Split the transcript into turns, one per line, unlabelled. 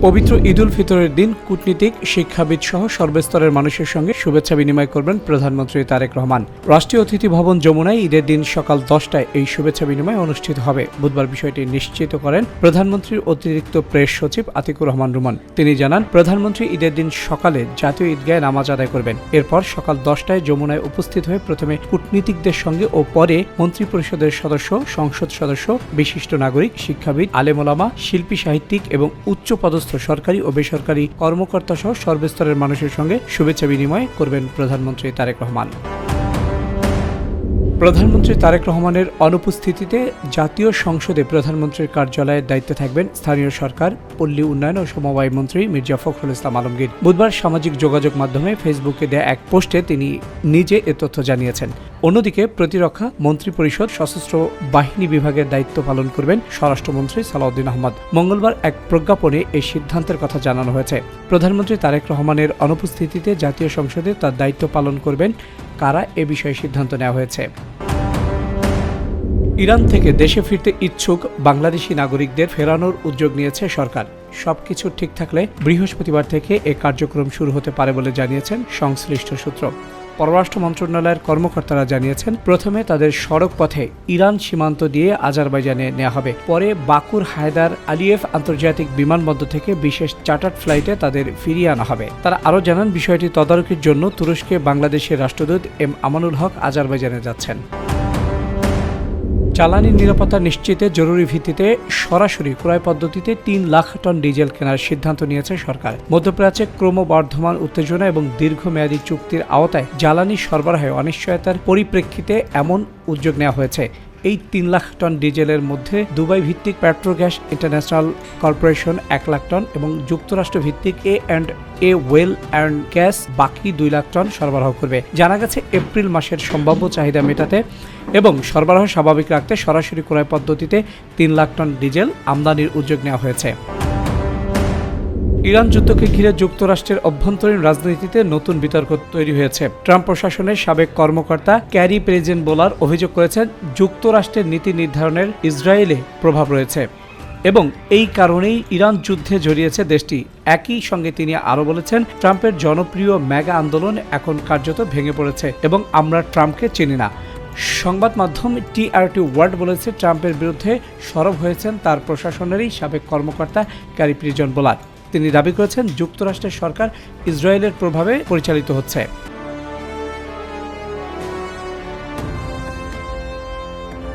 পবিত্র ঈদ উল ফিতরের দিন কূটনীতিক, শিক্ষাবিদ সহ সর্বস্তরের মানুষের সঙ্গে শুভেচ্ছা বিনিময় করবেন প্রধানমন্ত্রী তারেক রহমান। রাষ্ট্রীয় অতিথি ভবন যমুনায় ঈদের দিন সকাল 10টায় এই শুভেচ্ছা বিনিময় অনুষ্ঠিত হবে। বুধবার বিষয়টি নিশ্চিত করেন প্রধানমন্ত্রীর অতিরিক্ত প্রেস সচিব আতিকুর রহমান রুমন। তিনি জানান, প্রধানমন্ত্রী ঈদের দিন সকালে জাতীয় ঈদগাহে নামাজ আদায় করবেন। এরপর সকাল 10টায় যমুনায় উপস্থিত হয়ে প্রথমে কূটনীতিকদের সঙ্গে ও পরে মন্ত্রিপরিষদের সদস্য, সংসদ সদস্য, বিশিষ্ট নাগরিক, শিক্ষাবিদ, আলেম ওলামা, শিল্পী, সাহিত্যিক এবং উচ্চপদস্থ সরকারি ও বেসরকারি কর্মকর্তা সহ সর্বস্তরের মানুষের সঙ্গে শুভেচ্ছা বিনিময় করবেন প্রধানমন্ত্রী তারেক রহমান। প্রধানমন্ত্রী তারেক রহমানের অনুপস্থিতিতে জাতীয় সংসদে প্রধানমন্ত্রীর কার্যালয়ের দায়িত্বে থাকবেন স্থানীয় সরকার, পল্লী উন্নয়ন ও সমবায় মন্ত্রী মির্জা ফখরুল ইসলাম আলমগীর। বুধবার সামাজিক যোগাযোগ মাধ্যমে ফেসবুকে দেয়া এক পোস্টে তিনি নিজে এ তথ্য জানিয়েছেন। অন্যদিকে প্রতিরক্ষা মন্ত্রিপরিষদ, সশস্ত্র বাহিনী বিভাগের দায়িত্ব পালন করবেন স্বরাষ্ট্রমন্ত্রী সালাউদ্দিন আহমদ। মঙ্গলবার এক প্রজ্ঞাপনে এই সিদ্ধান্তের কথা জানানো হয়েছে। প্রধানমন্ত্রী তারেক রহমানের অনুপস্থিতিতে জাতীয় সংসদে তার দায়িত্ব পালন করবেন কারা, এ বিষয়ে সিদ্ধান্ত নেওয়া হয়েছে। ইরান থেকে দেশে ফিরতে ইচ্ছুক বাংলাদেশি নাগরিকদের ফেরানোর উদ্যোগ নিয়েছে সরকার। সবকিছু ঠিক থাকলে বৃহস্পতিবার থেকে এ কার্যক্রম শুরু হতে পারে বলে জানিয়েছেন সংশ্লিষ্ট সূত্র। পররাষ্ট্র মন্ত্রণালয়ের কর্মকর্তারা জানিয়েছেন, প্রথমে তাদের সড়ক পথে ইরান সীমান্ত দিয়ে আজারবাইজানে নেওয়া হবে। পরে বাকুর হায়দার আলিয়েভ আন্তর্জাতিক বিমানবন্দর থেকে বিশেষ চার্টার্ড ফ্লাইটে তাদের ফিরিয়ে আনা হবে। তারা আরও জানান, বিষয়টি তদারকির জন্য তুরস্কে বাংলাদেশের রাষ্ট্রদূত এম আমানুল হক আজারবাইজানে যাচ্ছেন। জ্বালানি নিরাপত্তা নিশ্চিতে জরুরি ভিত্তিতে সরাসরি ক্রয় পদ্ধতিতে 3 লাখ টন ডিজেল কেনার সিদ্ধান্ত নিয়েছে সরকার। মধ্যপ্রাচ্যে ক্রমবর্ধমান উত্তেজনা এবং দীর্ঘমেয়াদী চুক্তির আওতায় জ্বালানি সরবরাহে অনিশ্চয়তার পরিপ্রেক্ষিতে এমন উদ্যোগ নেওয়া হয়েছে। এই 3 লাখ টন ডিজেলের মধ্যে দুবাই ভিত্তিক পেট্রোগ্যাস ইন্টারন্যাশনাল কর্পোরেশন 1 লাখ টন এবং যুক্তরাষ্ট্র ভিত্তিক এ ওয়েল অ্যান্ড গ্যাস বাকি 2 লাখ টন সরবরাহ করবে। জানা গেছে, এপ্রিল মাসের সম্ভাব্য চাহিদা মেটাতে এবং সরবরাহ স্বাভাবিক রাখতে সরাসরি ক্রয় পদ্ধতিতে 3 লাখ টন ডিজেল আমদানির উদ্যোগ নেওয়া হয়েছে। ইরান যুদ্ধকে ঘিরে যুক্তরাষ্ট্রের অভ্যন্তরীণ রাজনীতিতে নতুন বিতর্ক তৈরি হয়েছে। ট্রাম্প প্রশাসনের সাবেক কর্মকর্তা ক্যারি প্রেজেনবোলার অভিযোগ করেছেন, যুক্তরাষ্ট্রের নীতি নির্ধারণের ইসরায়েলে প্রভাব রয়েছে এবং এই কারণেই ইরান যুদ্ধে জড়িয়েছে দেশটি। একই সঙ্গে তিনি আরও বলেছেন, ট্রাম্পের জনপ্রিয় মেগা আন্দোলন এখন কার্যত ভেঙে পড়েছে এবং আমরা ট্রাম্পকে চিনি না। সংবাদ মাধ্যম টিআরটি ওয়ার্ল্ড বলেছে, ট্রাম্পের বিরুদ্ধে সরব হয়েছেন তার প্রশাসনেরই সাবেক কর্মকর্তা ক্যারি প্রেজেনবোলার। তিনি দাবি করেছেন, যুক্তরাষ্ট্রের সরকার ইসরায়েলের প্রভাবে পরিচালিত হচ্ছে।